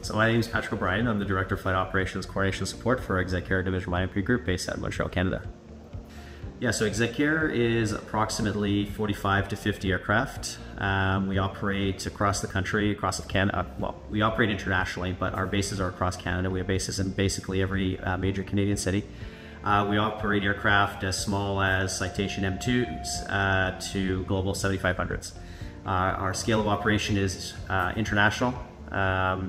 So my name is Patrick O'Brien. I'm the Director of Flight Operations Coordination Support for Execaire Division YMP Group based out of Montreal, Canada. Yeah, so Execaire is approximately 45 to 50 aircraft. We operate across the country, across Canada. Well, we operate internationally, but our bases are across Canada. We have bases in basically every major Canadian city. We operate aircraft as small as Citation M2s to Global 7500s. Our scale of operation is international.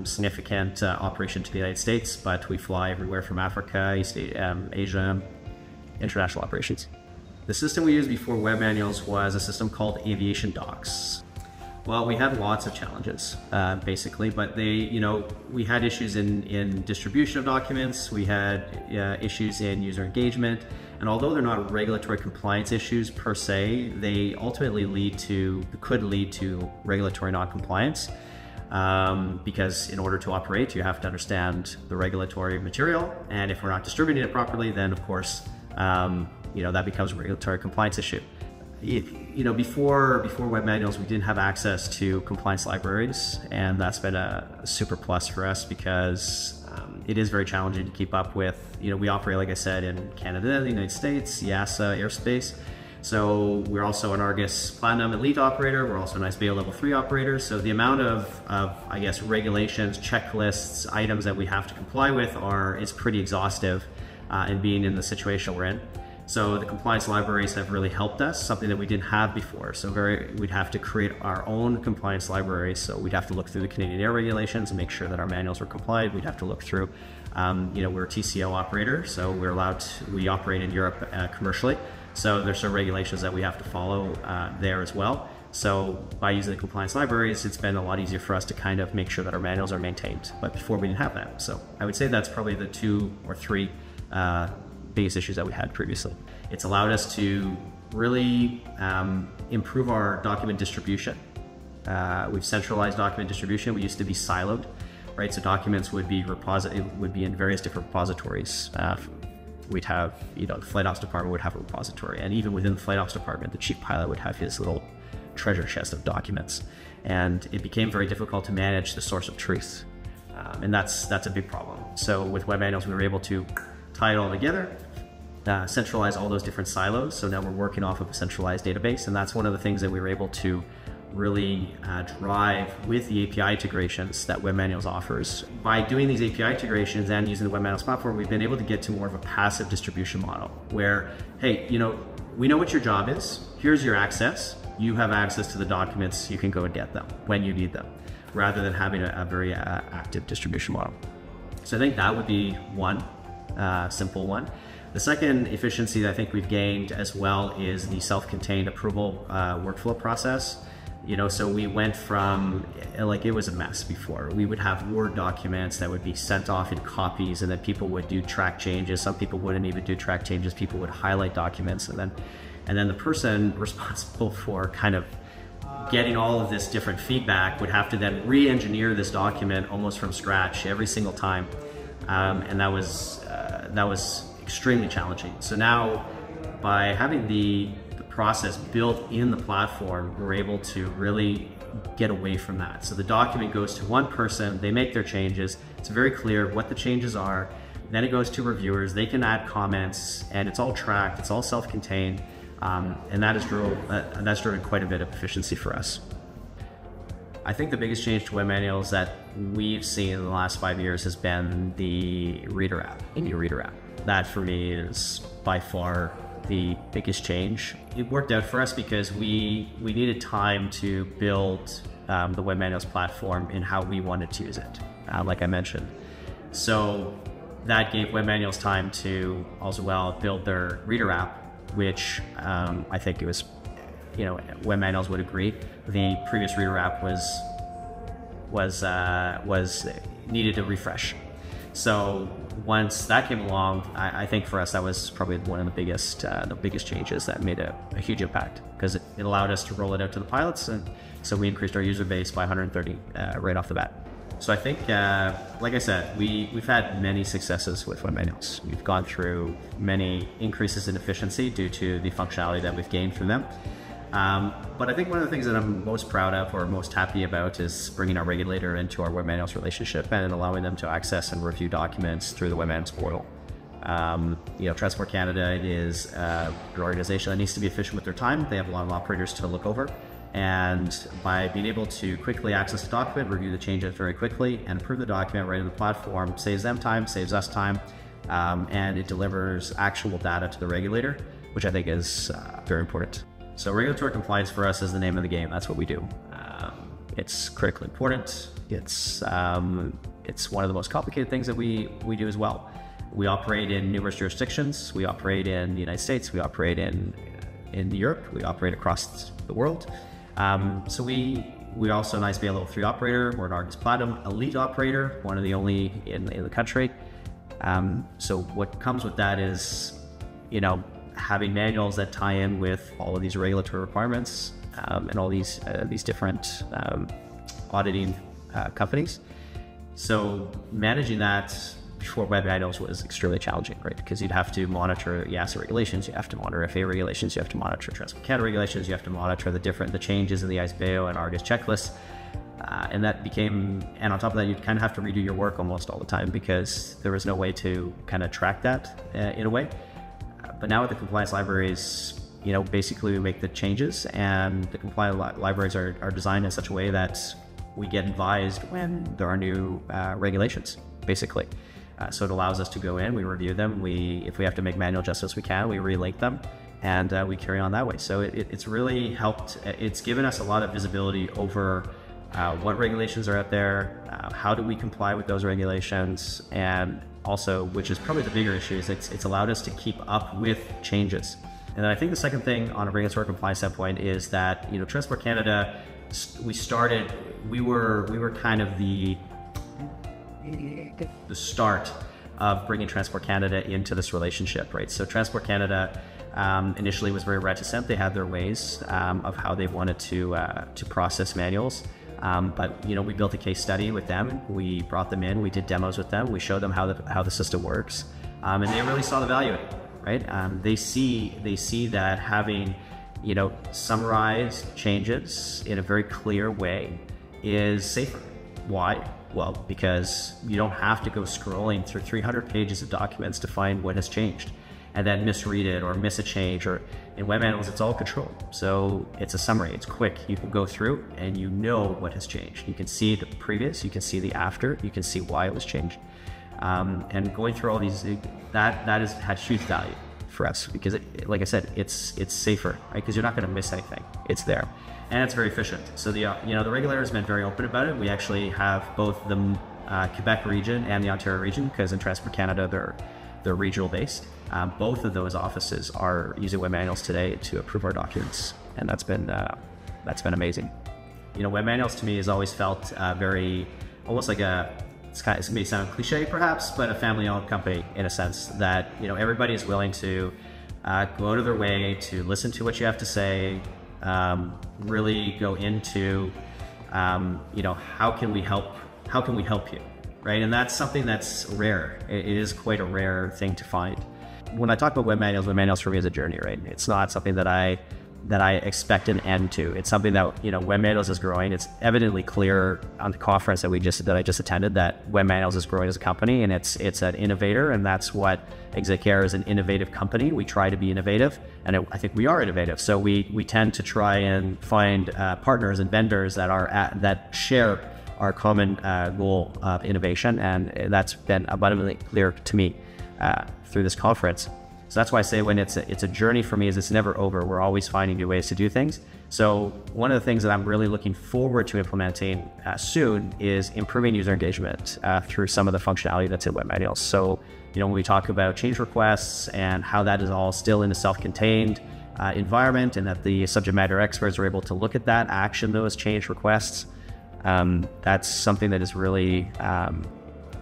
Significant operation to the United States, but we fly everywhere from Africa, East Asia, international operations. The system we used before web manuals was a system called Aviation Docs. Well, we had lots of challenges, basically, but we had issues in distribution of documents, we had issues in user engagement, and although they're not regulatory compliance issues per se, they ultimately could lead to regulatory non-compliance. Because in order to operate, you have to understand the regulatory material, and if we're not distributing it properly, then of course, that becomes a regulatory compliance issue. Before web manuals, we didn't have access to compliance libraries, and that's been a super plus for us because it is very challenging to keep up with. We operate, like I said, in Canada, the United States, EASA airspace. So we're also an Argus Platinum Elite operator. We're also an ISBO Level 3 operator. So the amount of regulations, checklists, items that we have to comply with is pretty exhaustive in being in the situation we're in. So the compliance libraries have really helped us, something that we didn't have before. So we'd have to create our own compliance libraries. So we'd have to look through the Canadian Air regulations and make sure that our manuals were compliant. We'd have to look through, we're a TCO operator, so we operate in Europe commercially. So there's some regulations that we have to follow there as well. So by using the compliance libraries, it's been a lot easier for us to kind of make sure that our manuals are maintained. But before we didn't have that. So I would say that's probably the 2 or 3 biggest issues that we had previously. It's allowed us to really improve our document distribution. We've centralized document distribution. We used to be siloed, right? So documents would be in various different repositories. We'd have, the flight ops department would have a repository, and even within the flight ops department, the chief pilot would have his little treasure chest of documents. And it became very difficult to manage the source of truth. And that's a big problem. So with web manuals, we were able to tie it all together, centralize all those different silos. So now we're working off of a centralized database. And that's one of the things that we were able to really drive with the API integrations that web manuals offers. By doing these API integrations and using the web manuals platform, we've been able to get to more of a passive distribution model where, hey, we know what your job is. Here's your access. You have access to the documents. You can go and get them when you need them, rather than having a very active distribution model. So I think that would be one simple one. The second efficiency that I think we've gained as well is the self-contained approval workflow process. So we went from, it was a mess before. We would have Word documents that would be sent off in copies, and then people would do track changes. Some people wouldn't even do track changes. People would highlight documents, and then the person responsible for kind of getting all of this different feedback would have to then re-engineer this document almost from scratch every single time. And that was extremely challenging. So now, by having the process built in the platform, we're able to really get away from that. So the document goes to one person, they make their changes, it's very clear what the changes are, then it goes to reviewers, they can add comments, and it's all tracked, it's all self-contained, and that's driven quite a bit of efficiency for us. I think the biggest change to web manuals that we've seen in the last 5 years has been the reader app, India Reader app. That for me is by far the biggest change. It worked out for us because we needed time to build the web manuals platform in how we wanted to use it, like I mentioned. So that gave web manuals time to also build their reader app, which I think it was, web manuals would agree. The previous reader app was needed to refresh. So once that came along, I think for us that was probably one of the biggest changes that made a huge impact, because it allowed us to roll it out to the pilots, and so we increased our user base by 130 right off the bat. So I think, like I said, we've had many successes with web manuals. We've gone through many increases in efficiency due to the functionality that we've gained from them. But I think one of the things that I'm most proud of or most happy about is bringing our regulator into our web manuals relationship and allowing them to access and review documents through the web manuals portal. Transport Canada is an organization that needs to be efficient with their time. They have a lot of operators to look over. And by being able to quickly access the document, review the changes very quickly, and approve the document right in the platform, saves them time, saves us time, and it delivers actual data to the regulator, which I think is very important. So regulatory compliance for us is the name of the game. That's what we do. It's critically important. It's one of the most complicated things that we do as well. We operate in numerous jurisdictions. We operate in the United States. We operate in Europe. We operate across the world. So we're also an ISBA Level 3 operator. We're an Argus Platinum Elite operator, one of the only in the country. So what comes with that is, having manuals that tie in with all of these regulatory requirements and all these different auditing companies. So managing that before web manuals was extremely challenging, right? Because you'd have to monitor EASA regulations, you have to monitor FAA regulations, you have to monitor Transport Canada regulations, you have to monitor the changes in the ISBAO and Argus checklists. And on top of that, you'd kind of have to redo your work almost all the time because there was no way to kind of track that in a way. But now with the compliance libraries, basically we make the changes, and the compliance libraries are designed in such a way that we get advised when there are new regulations, basically. So it allows us to go in, we review them, if we have to make manual adjustments, we can, we relate them, and we carry on that way. So it's really helped, it's given us a lot of visibility over what regulations are out there, how do we comply with those regulations, and also, which is probably the bigger issue, is it's allowed us to keep up with changes. And then I think the second thing on a regulatory compliance standpoint is that, Transport Canada, we were kind of the start of bringing Transport Canada into this relationship, right? So Transport Canada initially was very reticent. They had their ways of how they wanted to process manuals. But we built a case study with them. We brought them in. We did demos with them. We showed them how the system works, and they really saw the value in it, right? They see that having summarized changes in a very clear way is safer. Why? Well, because you don't have to go scrolling through 300 pages of documents to find what has changed and then misread it or miss a change. Or in web manuals, it's all controlled. So it's a summary, it's quick. You can go through and you know what has changed. You can see the previous, you can see the after, you can see why it was changed. And going through all these, that has had huge value for us because, like I said, it's safer, right? Because you're not going to miss anything. It's there, and it's very efficient. So the regulator has been very open about it. We actually have both the Quebec region and the Ontario region, because in Transport Canada they're regional based. Both of those offices are using web manuals today to approve our documents, and that's been amazing. Web manuals to me has always felt very almost like it may sound cliche perhaps, but a family-owned company in a sense that everybody is willing to go out of their way to listen to what you have to say, really go into how can we help you, right? And that's something that's rare. It is quite a rare thing to find. When I talk about web manuals for me is a journey, right? It's not something that I expect an end to. It's something that, web manuals is growing. It's evidently clear on the conference that I just attended that web manuals is growing as a company, and it's an innovator, and that's what Execaire is, an innovative company. We try to be innovative, and I think we are innovative. So we tend to try and find partners and vendors that share our common goal of innovation, and that's been abundantly clear to me through this conference. So that's why I say when it's a journey for me, is it's never over. We're always finding new ways to do things. So one of the things that I'm really looking forward to implementing soon is improving user engagement through some of the functionality that's in web manuals. So when we talk about change requests and how that is all still in a self-contained environment, and that the subject matter experts are able to look at that, action those change requests, that's something that is really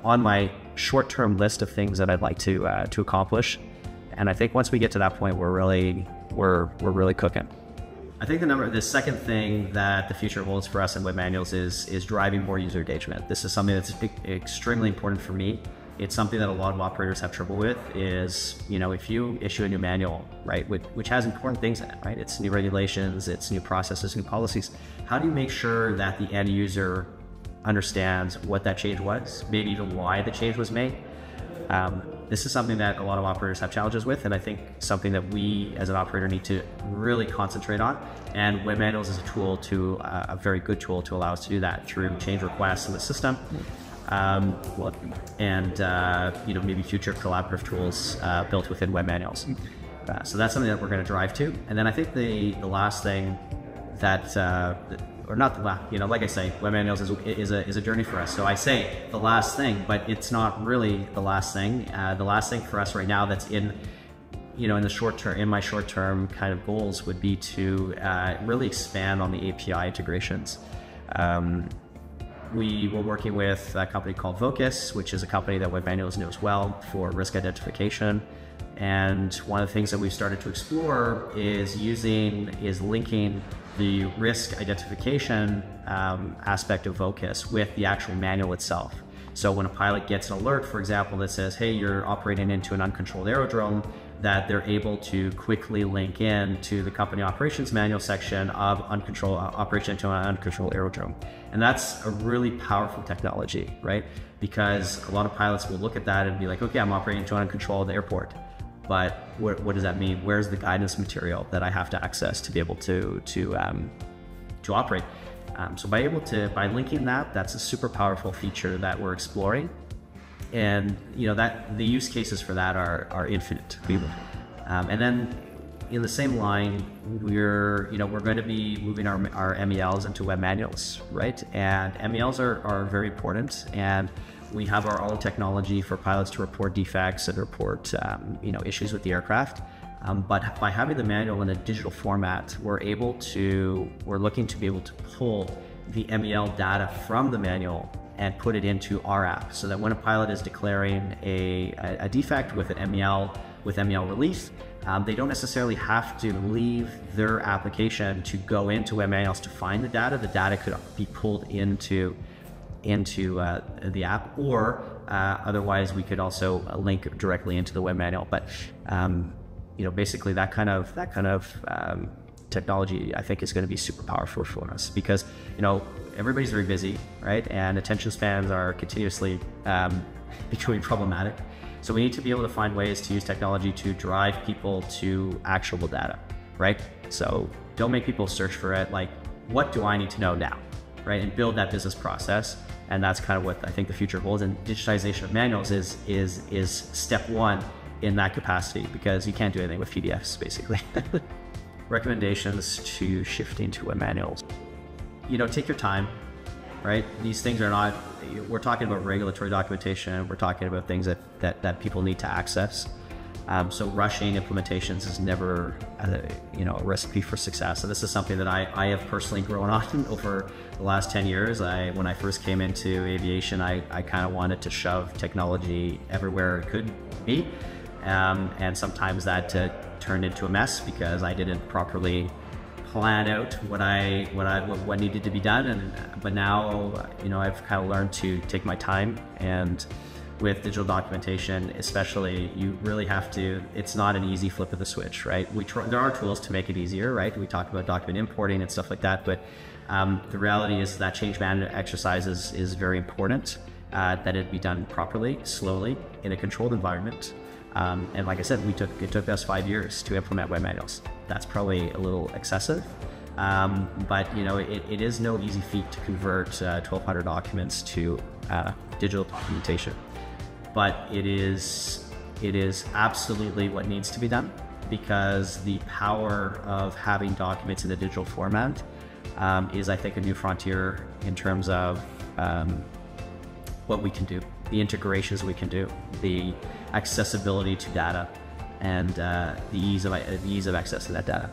on my short-term list of things that I'd like to accomplish. And I think once we get to that point, we're really cooking. I think the second thing that the future holds for us in web manuals is driving more user engagement. This is something that's extremely important for me. it's something that a lot of operators have trouble with is, if you issue a new manual, right, which has important things in it, right? It's new regulations, it's new processes, new policies. How do you make sure that the end user understands what that change was, maybe even why the change was made? This is something that a lot of operators have challenges with, and I think something that we as an operator need to really concentrate on. And web manuals is a tool a very good tool to allow us to do that through change requests in the system. Maybe future collaborative tools built within web manuals. So that's something that we're going to drive to. And then I think the last thing that, or not the last, like I say, web manuals is a journey for us. So I say the last thing, but it's not really the last thing. The last thing for us right now that's in the short term, in my short term kind of goals would be to really expand on the API integrations. We were working with a company called Vocus, which is a company that web manuals knows well for risk identification. And one of the things that we've started to explore is linking the risk identification aspect of Vocus with the actual manual itself. So when a pilot gets an alert, for example, that says, hey, you're operating into an uncontrolled aerodrome, that they're able to quickly link in to the company operations manual section of operation into an uncontrolled aerodrome. And that's a really powerful technology, right? Because a lot of pilots will look at that and be like, okay, I'm operating into an uncontrolled airport. But what does that mean? Where's the guidance material that I have to access to be able to operate? So by linking that, that's a super powerful feature that we're exploring. And that the use cases for that are infinite. And then in the same line, we're going to be moving our MELs into web manuals, right? And MELs are very important, and we have our own technology for pilots to report defects and report issues with the aircraft. But by having the manual in a digital format, we're looking to be able to pull the MEL data from the manual and put it into our app, so that when a pilot is declaring a defect with an MEL, with MEL release, they don't necessarily have to leave their application to go into web manuals to find the data. The data could be pulled into the app, or otherwise we could also link directly into the web manual. But basically that kind of technology, I think, is going to be super powerful for us, because everybody's very busy, right? And attention spans are continuously becoming problematic. So we need to be able to find ways to use technology to drive people to actionable data, right? So don't make people search for it, like, what do I need to know now, right? And build that business process. And that's kind of what I think the future holds. And digitization of manuals is step one in that capacity, because you can't do anything with PDFs, basically. Recommendations to shifting to web manuals. Take your time, right? These things are not, we're talking about regulatory documentation, we're talking about things that people need to access. So rushing implementations is never a recipe for success. So this is something that I have personally grown on over the last 10 years. When I first came into aviation, I kind of wanted to shove technology everywhere it could be. And sometimes that turned into a mess because I didn't properly plan out what needed to be done. But now, I've kind of learned to take my time, and with digital documentation especially, you really have to, it's not an easy flip of the switch, right? There are tools to make it easier, right? We talked about document importing and stuff like that, but the reality is that change management exercise is very important, that it be done properly, slowly, in a controlled environment. And like I said, it took us 5 years to implement web manuals. That's probably a little excessive, but it is no easy feat to convert 1,200 documents to digital documentation. But it is absolutely what needs to be done, because the power of having documents in a digital format is, I think, a new frontier in terms of what we can do, the integrations we can do, the accessibility to data, and the ease of accessing that data.